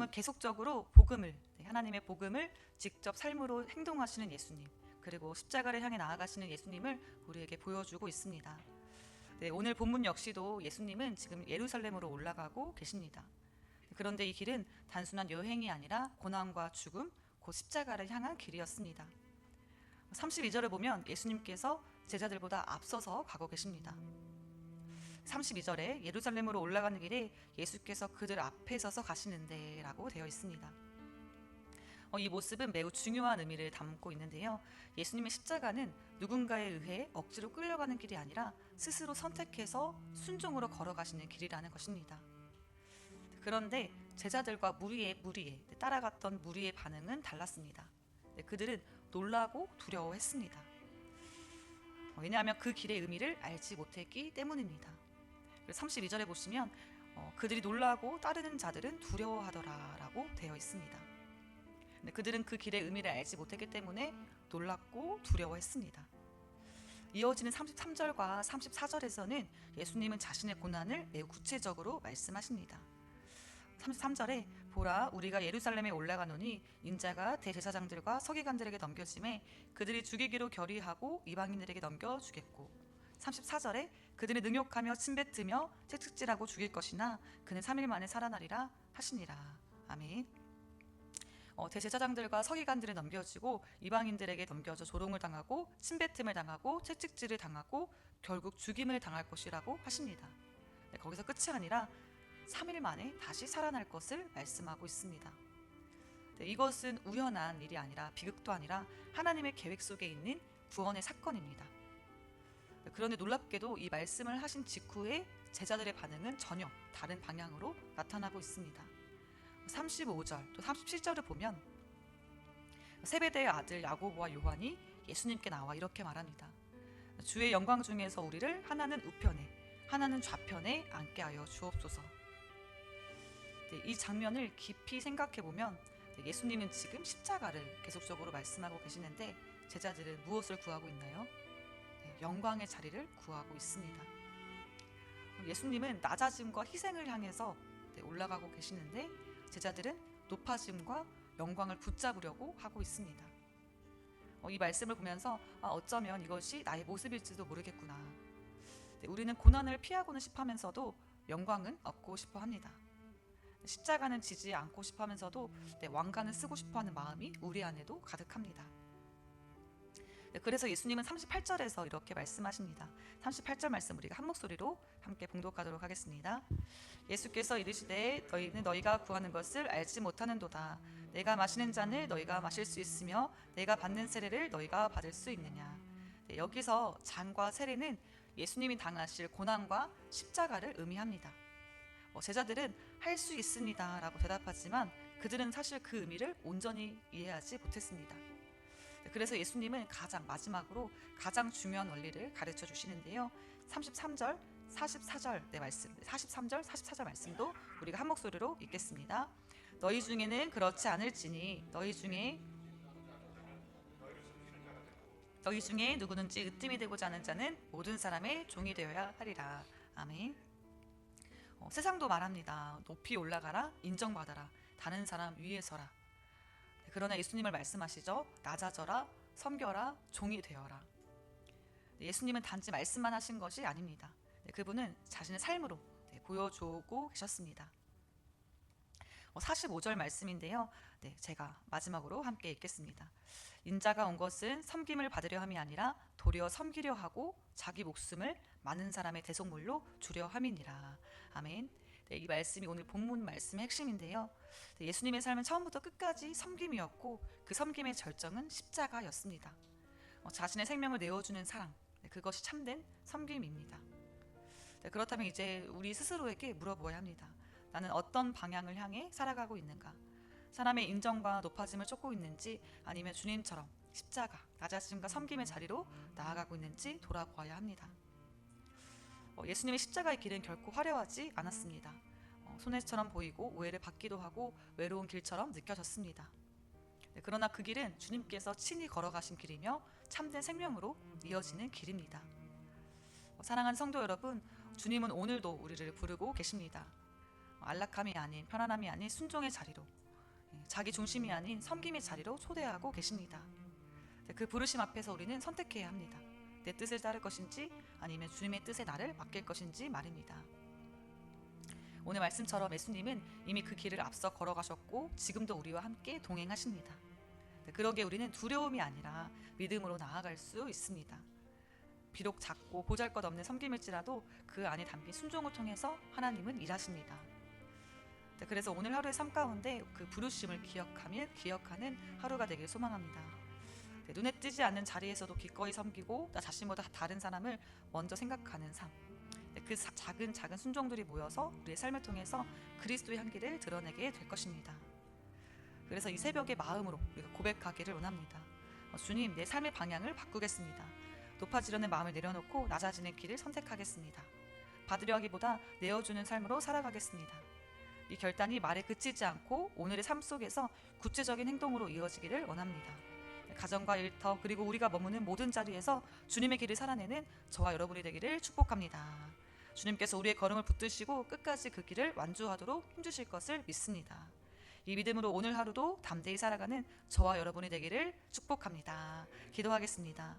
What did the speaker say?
정말 계속적으로 복음을, 하나님의 복음을 직접 삶으로 행동하시는 예수님, 그리고 십자가를 향해 나아가시는 예수님을 우리에게 보여주고 있습니다. 오늘 본문 역시도 예수님은 지금 예루살렘으로 올라가고 계십니다. 그런데 이 길은 단순한 여행이 아니라 고난과 죽음, 곧 십자가를 향한 길이었습니다. 32절을 보면 예수님께서 제자들보다 앞서서 가고 계십니다. 32절에 예루살렘으로 올라가는 길에 예수께서 그들 앞에 서서 가시는데 라고 되어 있습니다. 이 모습은 매우 중요한 의미를 담고 있는데요. 예수님의 십자가는 누군가에 의해 억지로 끌려가는 길이 아니라 스스로 선택해서 순종으로 걸어가시는 길이라는 것입니다. 그런데 제자들과 무리의 따라갔던 무리의 반응은 달랐습니다. 그들은 놀라고 두려워했습니다. 왜냐하면 그 길의 의미를 알지 못했기 때문입니다. 32절에 보시면 그들이 놀라고 따르는 자들은 두려워하더라라고 되어 있습니다. 그들은 그 길의 의미를 알지 못했기 때문에 놀랐고 두려워했습니다. 이어지는 33절과 34절에서는 예수님은 자신의 고난을 매우 구체적으로 말씀하십니다. 33절에 보라 우리가 예루살렘에 올라가노니 인자가 대제사장들과 서기관들에게 넘겨짐에 그들이 죽이기로 결의하고 이방인들에게 넘겨주겠고 34절에 그들이 능욕하며 침뱉으며 채찍질하고 죽일 것이나 그는 3일 만에 살아나리라 하시니라. 아멘. 대제사장들과 서기관들을 넘겨지고 이방인들에게 넘겨져 조롱을 당하고 침뱉음을 당하고 채찍질을 당하고 결국 죽임을 당할 것이라고 하십니다. 거기서 끝이 아니라 3일 만에 다시 살아날 것을 말씀하고 있습니다. 이것은 우연한 일이 아니라 비극도 아니라 하나님의 계획 속에 있는 구원의 사건입니다. 그런데 놀랍게도 이 말씀을 하신 직후에 제자들의 반응은 전혀 다른 방향으로 나타나고 있습니다. 35절 또 37절을 보면 세베대의 아들 야고보와 요한이 예수님께 나와 이렇게 말합니다. 주의 영광 중에서 우리를 하나는 우편에 하나는 좌편에 앉게 하여 주옵소서. 이 장면을 깊이 생각해 보면 예수님은 지금 십자가를 계속적으로 말씀하고 계시는데 제자들은 무엇을 구하고 있나요? 영광의 자리를 구하고 있습니다. 예수님은 낮아짐과 희생을 향해서 올라가고 계시는데 제자들은 높아짐과 영광을 붙잡으려고 하고 있습니다. 이 말씀을 보면서 어쩌면 이것이 나의 모습일지도 모르겠구나. 우리는 고난을 피하고는 싶으면서도 영광은 얻고 싶어 합니다. 십자가는 지지 않고 싶어 하면서도 왕관을 쓰고 싶어 하는 마음이 우리 안에도 가득합니다. 그래서 예수님은 38절에서 이렇게 말씀하십니다. 38절 말씀 우리가 한 목소리로 함께 봉독하도록 하겠습니다. 예수께서 이르시되 너희는 너희가 구하는 것을 알지 못하는도다. 내가 마시는 잔을 너희가 마실 수 있으며 내가 받는 세례를 너희가 받을 수 있느냐. 여기서 잔과 세례는 예수님이 당하실 고난과 십자가를 의미합니다. 제자들은 할 수 있습니다 라고 대답하지만 그들은 사실 그 의미를 온전히 이해하지 못했습니다. 그래서 예수님은 마지막으로 가장 중요한 원리를 가르쳐 주시는데요. 33절, 44절 말씀, 43절, 44절 말씀도 우리가 한 목소리로 읽겠습니다. 너희 중에는 그렇지 않을지니 너희 중에 누구든지 으뜸이 되고자 하는 자는 모든 사람의 종이 되어야 하리라. 아멘. 세상도 말합니다. 높이 올라가라, 인정받아라, 다른 사람 위에 서라. 그러나 예수님을 말씀하시죠. 낮아져라, 섬겨라, 종이 되어라. 예수님은 단지 말씀만 하신 것이 아닙니다. 그분은 자신의 삶으로 보여주고 계셨습니다. 45절 말씀인데요. 제가 마지막으로 함께 읽겠습니다. 인자가 온 것은 섬김을 받으려 함이 아니라 도리어 섬기려 하고 자기 목숨을 많은 사람의 대속물로 주려 함이니라. 아멘. 이 말씀이 오늘 본문 말씀의 핵심인데요. 예수님의 삶은 처음부터 끝까지 섬김이었고 그 섬김의 절정은 십자가였습니다. 자신의 생명을 내어주는 사랑, 그것이 참된 섬김입니다. 그렇다면 이제 우리 스스로에게 물어보아야 합니다. 나는 어떤 방향을 향해 살아가고 있는가? 사람의 인정과 높아짐을 쫓고 있는지 아니면 주님처럼 십자가, 낮아짐과 섬김의 자리로 나아가고 있는지 돌아보아야 합니다. 예수님의 십자가의 길은 결코 화려하지 않았습니다. 손해처럼 보이고 오해를 받기도 하고 외로운 길처럼 느껴졌습니다. 그러나 그 길은 주님께서 친히 걸어가신 길이며 참된 생명으로 이어지는 길입니다. 사랑하는 성도 여러분, 주님은 오늘도 우리를 부르고 계십니다. 안락함이 아닌 편안함이 아닌 순종의 자리로, 자기 중심이 아닌 섬김의 자리로 초대하고 계십니다. 그 부르심 앞에서 우리는 선택해야 합니다. 내 뜻을 따를 것인지 아니면 주님의 뜻에 나를 맡길 것인지 말입니다. 오늘 말씀처럼 예수님은 이미 그 길을 앞서 걸어가셨고 지금도 우리와 함께 동행하십니다. 그러기에 우리는 두려움이 아니라 믿음으로 나아갈 수 있습니다. 비록 작고 보잘것없는 섬김일지라도 그 안에 담긴 순종을 통해서 하나님은 일하십니다. 그래서 오늘 하루의 삶 가운데 그 부르심을 기억하는 하루가 되길 소망합니다. 눈에 띄지 않는 자리에서도 기꺼이 섬기고 나 자신보다 다른 사람을 먼저 생각하는 삶, 그 작은 순종들이 모여서 우리의 삶을 통해서 그리스도의 향기를 드러내게 될 것입니다. 그래서 이 새벽의 마음으로 우리가 고백하기를 원합니다. 주님, 내 삶의 방향을 바꾸겠습니다. 높아지려는 마음을 내려놓고 낮아지는 길을 선택하겠습니다. 받으려 하기보다 내어주는 삶으로 살아가겠습니다. 이 결단이 말에 그치지 않고 오늘의 삶 속에서 구체적인 행동으로 이어지기를 원합니다. 가정과 일터 그리고 우리가 머무는 모든 자리에서 주님의 길을 살아내는 저와 여러분이 되기를 축복합니다. 주님께서 우리의 걸음을 붙드시고 끝까지 그 길을 완주하도록 힘주실 것을 믿습니다. 이 믿음으로 오늘 하루도 담대히 살아가는 저와 여러분이 되기를 축복합니다. 기도하겠습니다.